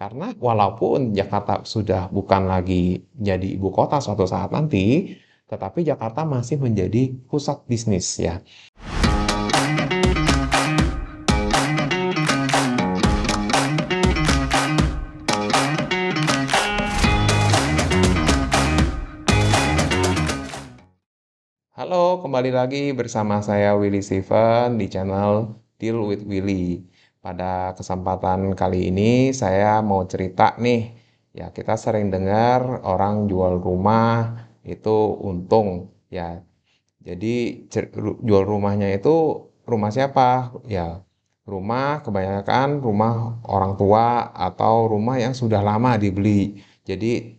Karena walaupun Jakarta sudah bukan lagi jadi ibu kota suatu saat nanti, tetapi Jakarta masih menjadi pusat bisnis ya. Halo, kembali lagi bersama saya Willy Steven di channel Deal with Willy. Pada kesempatan kali ini saya mau cerita nih, ya kita sering dengar orang jual rumah itu untung ya. Jadi jual rumahnya itu rumah siapa? Ya, rumah kebanyakan rumah orang tua atau rumah yang sudah lama dibeli. Jadi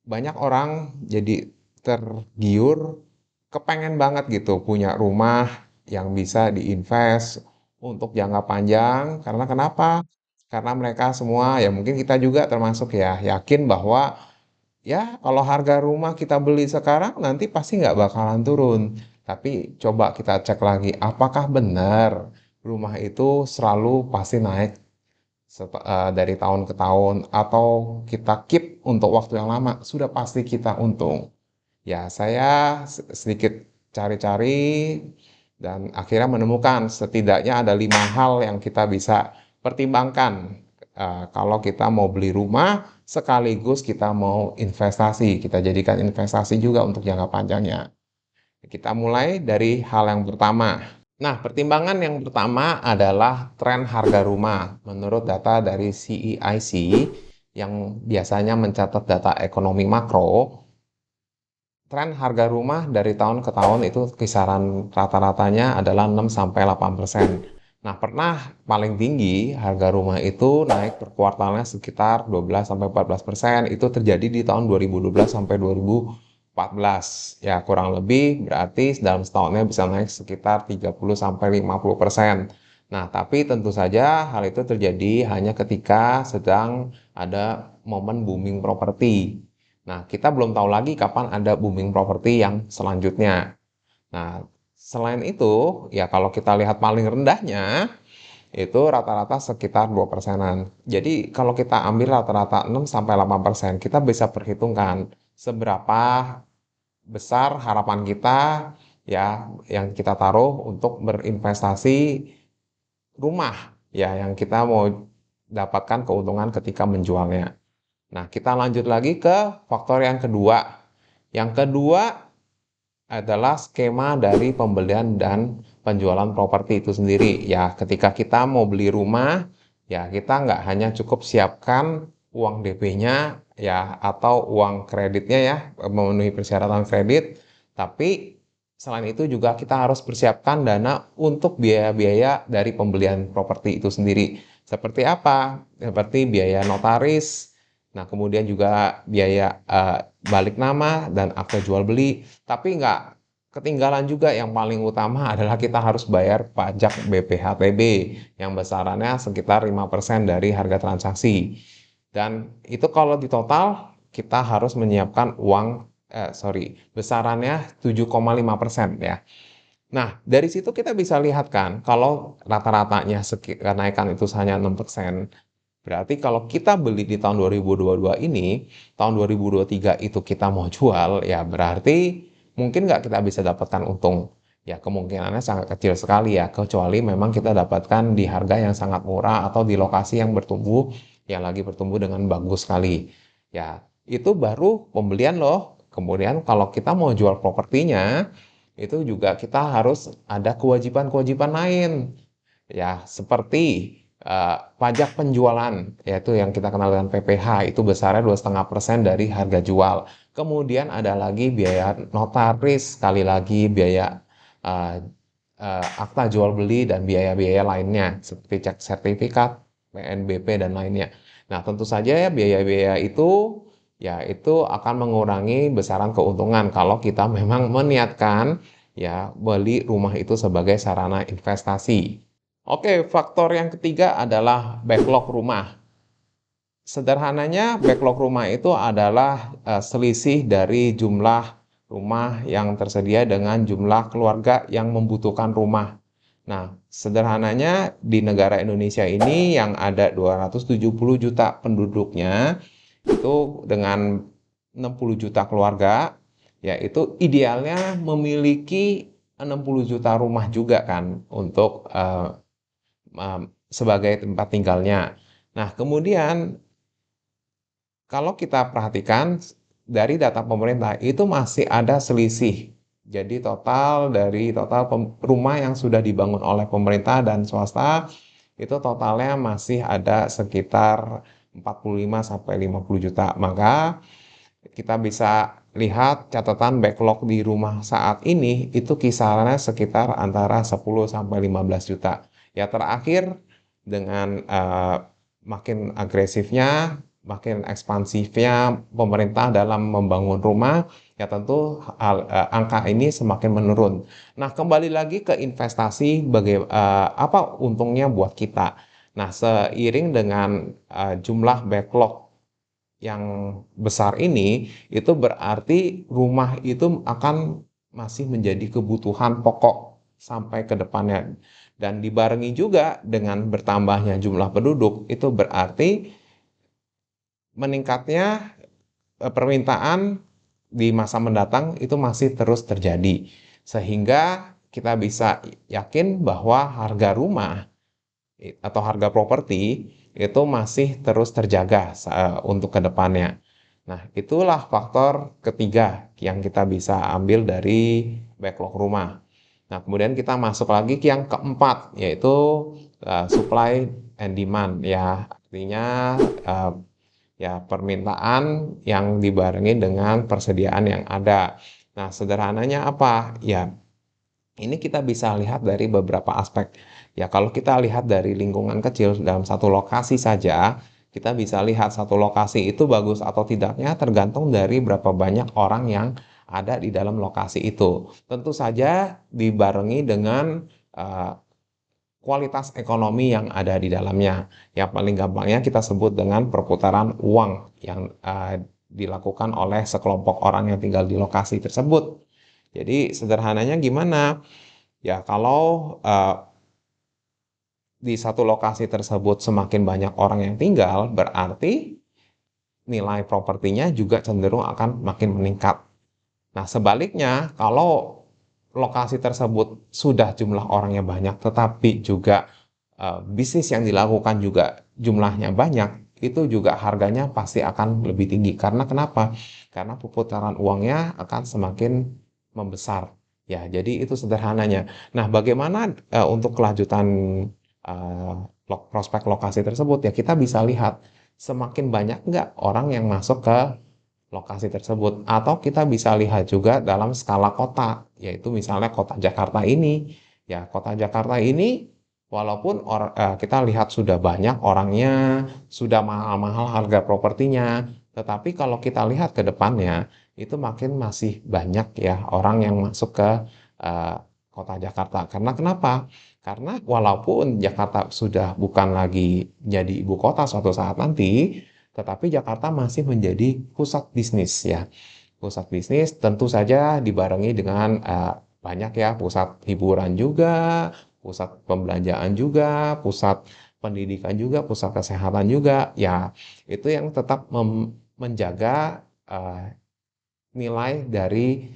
banyak orang jadi tergiur kepengen banget gitu punya rumah yang bisa diinvest untuk jangka panjang. Karena kenapa? Karena mereka semua, ya mungkin kita juga termasuk ya, yakin bahwa ya kalau harga rumah kita beli sekarang nanti pasti nggak bakalan turun. Tapi coba kita cek lagi, apakah benar rumah itu selalu pasti naik dari tahun ke tahun atau kita keep untuk waktu yang lama, sudah pasti kita untung. Ya, saya sedikit cari-cari dan akhirnya menemukan setidaknya ada 5 hal yang kita bisa pertimbangkan kalau kita mau beli rumah sekaligus kita mau investasi. Kita jadikan investasi juga untuk jangka panjangnya. Kita mulai dari hal yang pertama. Nah, pertimbangan yang pertama adalah tren harga rumah. Menurut data dari CEIC yang biasanya mencatat data ekonomi makro, tren harga rumah dari tahun ke tahun itu kisaran rata-ratanya adalah 6-8%. Nah, pernah paling tinggi harga rumah itu naik per kuartalnya sekitar 12-14%. Itu terjadi di tahun 2012 sampai 2014. Ya, kurang lebih berarti dalam setahunnya bisa naik sekitar 30-50%. Nah, tapi tentu saja hal itu terjadi hanya ketika sedang ada momen booming properti. Nah, kita belum tahu lagi kapan ada booming properti yang selanjutnya. Nah, selain itu, ya kalau kita lihat paling rendahnya, itu rata-rata sekitar 2%-an. Jadi, kalau kita ambil rata-rata 6-8%, kita bisa perhitungkan seberapa besar harapan kita ya yang kita taruh untuk berinvestasi rumah ya yang kita mau dapatkan keuntungan ketika menjualnya. Nah, kita lanjut lagi ke faktor yang kedua. Yang kedua adalah skema dari pembelian dan penjualan properti itu sendiri. Ya, ketika kita mau beli rumah, ya kita nggak hanya cukup siapkan uang DP-nya ya atau uang kreditnya ya, memenuhi persyaratan kredit, tapi selain itu juga kita harus persiapkan dana untuk biaya-biaya dari pembelian properti itu sendiri. Seperti apa? Seperti biaya notaris, nah kemudian juga biaya balik nama dan akta jual beli. Tapi nggak ketinggalan juga yang paling utama adalah kita harus bayar pajak BPHTB yang besarannya sekitar 5% dari harga transaksi. Dan itu kalau di total kita harus menyiapkan besarannya 7,5% ya. Nah, dari situ kita bisa lihat kan, kalau rata-ratanya kenaikan itu hanya 6%, berarti kalau kita beli di tahun 2022 ini, tahun 2023 itu kita mau jual, ya berarti mungkin nggak kita bisa dapatkan untung. Ya kemungkinannya sangat kecil sekali ya, kecuali memang kita dapatkan di harga yang sangat murah atau di lokasi yang lagi bertumbuh dengan bagus sekali. Ya, itu baru pembelian loh. Kemudian kalau kita mau jual propertinya, itu juga kita harus ada kewajiban-kewajiban lain. Ya, seperti pajak penjualan, yaitu yang kita kenal dengan PPh, itu besarnya 2,5% dari harga jual. Kemudian ada lagi biaya notaris, sekali lagi biaya uh, akta jual beli dan biaya-biaya lainnya, seperti cek sertifikat, PNBP, dan lainnya. Nah, tentu saja ya biaya-biaya itu, ya itu akan mengurangi besaran keuntungan kalau kita memang meniatkan ya beli rumah itu sebagai sarana investasi. Oke, faktor yang ketiga adalah backlog rumah. Sederhananya, backlog rumah itu adalah selisih dari jumlah rumah yang tersedia dengan jumlah keluarga yang membutuhkan rumah. Nah, sederhananya di negara Indonesia ini yang ada 270 juta penduduknya, itu dengan 60 juta keluarga, ya itu idealnya memiliki 60 juta rumah juga kan untuk sebagai tempat tinggalnya. Nah, kemudian kalau kita perhatikan dari data pemerintah itu masih ada selisih. Jadi total rumah yang sudah dibangun oleh pemerintah dan swasta itu totalnya masih ada sekitar 45 sampai 50 juta. Maka kita bisa lihat catatan backlog di rumah saat ini itu kisarannya sekitar antara 10 sampai 15 juta. Ya terakhir dengan makin agresifnya, makin ekspansifnya pemerintah dalam membangun rumah, ya tentu angka ini semakin menurun. Nah, kembali lagi ke investasi, apa untungnya buat kita? Nah, seiring dengan jumlah backlog yang besar ini, itu berarti rumah itu akan masih menjadi kebutuhan pokok sampai ke depannya. Dan dibarengi juga dengan bertambahnya jumlah penduduk, itu berarti meningkatnya permintaan di masa mendatang itu masih terus terjadi. Sehingga kita bisa yakin bahwa harga rumah atau harga properti itu masih terus terjaga untuk kedepannya. Nah, itulah faktor ketiga yang kita bisa ambil dari backlog rumah. Nah, kemudian kita masuk lagi ke yang keempat, yaitu supply and demand. Ya, artinya ya permintaan yang dibarengi dengan persediaan yang ada. Nah, sederhananya apa? Ya, ini kita bisa lihat dari beberapa aspek. Ya, kalau kita lihat dari lingkungan kecil dalam satu lokasi saja, kita bisa lihat satu lokasi itu bagus atau tidaknya tergantung dari berapa banyak orang yang ada di dalam lokasi itu. Tentu saja dibarengi dengan uh, kualitas ekonomi yang ada di dalamnya. Yang paling gampangnya kita sebut dengan perputaran uang yang dilakukan oleh sekelompok orang yang tinggal di lokasi tersebut. Jadi sederhananya gimana? Ya, kalau di satu lokasi tersebut semakin banyak orang yang tinggal, berarti nilai propertinya juga cenderung akan makin meningkat. Nah, sebaliknya, kalau lokasi tersebut sudah jumlah orangnya banyak, tetapi juga bisnis yang dilakukan juga jumlahnya banyak, itu juga harganya pasti akan lebih tinggi. Karena kenapa? Karena perputaran uangnya akan semakin membesar. Ya, jadi itu sederhananya. Nah, bagaimana untuk kelanjutan uh, prospek lokasi tersebut? Ya, kita bisa lihat semakin banyak nggak orang yang masuk ke lokasi tersebut. Atau kita bisa lihat juga dalam skala kota, yaitu misalnya kota Jakarta ini. Ya, kota Jakarta ini walaupun kita lihat sudah banyak orangnya, sudah mahal-mahal harga propertinya, tetapi kalau kita lihat ke depannya, itu makin masih banyak ya orang yang masuk ke eh, kota Jakarta. Karena kenapa? Karena walaupun Jakarta sudah bukan lagi jadi ibu kota suatu saat nanti, tetapi Jakarta masih menjadi pusat bisnis ya. Pusat bisnis tentu saja dibarengi dengan banyak ya pusat hiburan juga, pusat pembelanjaan juga, pusat pendidikan juga, pusat kesehatan juga. Ya, itu yang tetap menjaga nilai dari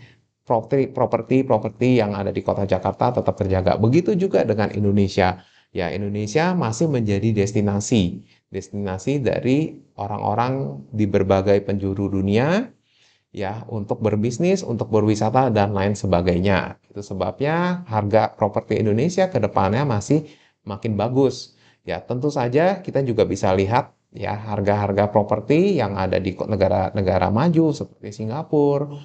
properti yang ada di kota Jakarta tetap terjaga. Begitu juga dengan Indonesia. Ya, Indonesia masih menjadi destinasi dari orang-orang di berbagai penjuru dunia ya untuk berbisnis, untuk berwisata dan lain sebagainya. Itu sebabnya harga properti Indonesia ke depannya masih makin bagus. Ya, tentu saja kita juga bisa lihat ya harga-harga properti yang ada di negara-negara maju seperti Singapura,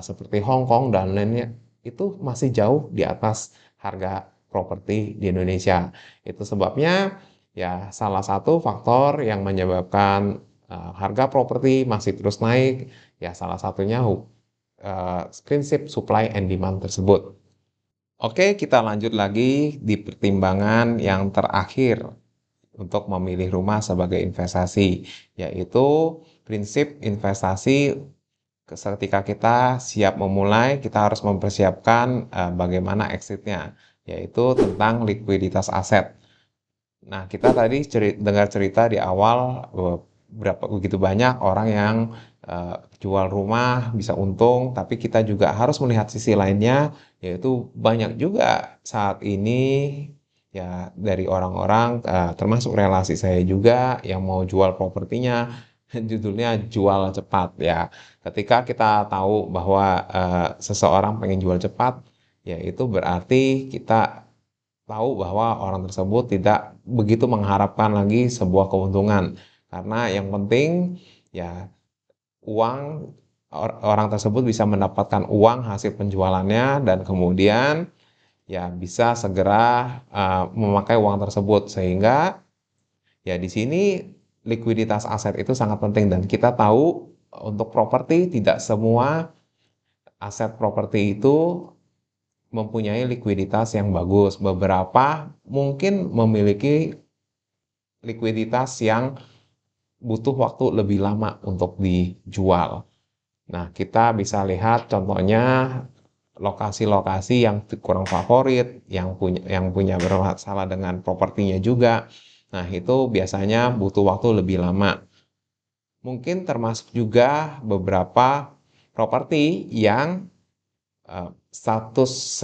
seperti Hong Kong dan lainnya itu masih jauh di atas harga properti di Indonesia. Itu sebabnya ya salah satu faktor yang menyebabkan harga properti masih terus naik. Ya, salah satunya prinsip supply and demand tersebut. Oke, kita lanjut lagi di pertimbangan yang terakhir untuk memilih rumah sebagai investasi, yaitu prinsip investasi ketika kita siap memulai, kita harus mempersiapkan bagaimana exitnya. yaitu tentang likuiditas aset. Nah, kita tadi dengar cerita di awal berapa begitu banyak orang yang jual rumah bisa untung, tapi kita juga harus melihat sisi lainnya, yaitu banyak juga saat ini ya dari orang-orang termasuk relasi saya juga yang mau jual propertinya, judulnya jual cepat ya. Ketika kita tahu bahwa seseorang pengen jual cepat, ya itu berarti kita tahu bahwa orang tersebut tidak begitu mengharapkan lagi sebuah keuntungan. Karena yang penting ya uang orang tersebut bisa mendapatkan uang hasil penjualannya dan kemudian ya bisa segera memakai uang tersebut sehingga ya di sini likuiditas aset itu sangat penting dan kita tahu untuk properti tidak semua aset properti itu mempunyai likuiditas yang bagus. Beberapa mungkin memiliki likuiditas yang butuh waktu lebih lama untuk dijual. Nah, kita bisa lihat contohnya lokasi-lokasi yang kurang favorit, yang punya bermasalah dengan propertinya juga. Nah, itu biasanya butuh waktu lebih lama. Mungkin termasuk juga beberapa properti yang status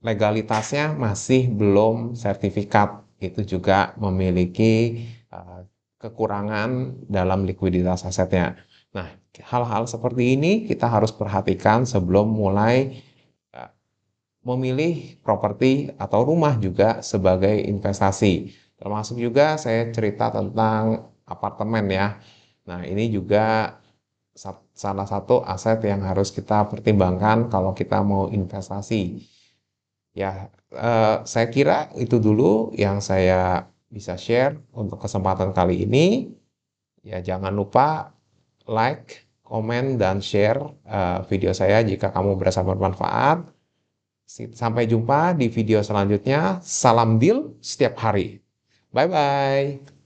legalitasnya masih belum sertifikat. Itu juga memiliki eh, kekurangan dalam likuiditas asetnya. Nah, hal-hal seperti ini kita harus perhatikan sebelum mulai eh, memilih properti atau rumah juga sebagai investasi. Termasuk juga saya cerita tentang apartemen ya. Nah, ini juga salah satu aset yang harus kita pertimbangkan kalau kita mau investasi. Ya, saya kira itu dulu yang saya bisa share untuk kesempatan kali ini. Ya, jangan lupa like, komen, dan share video saya jika kamu berasa bermanfaat. Sampai jumpa di video selanjutnya. Salam deal setiap hari. Bye-bye.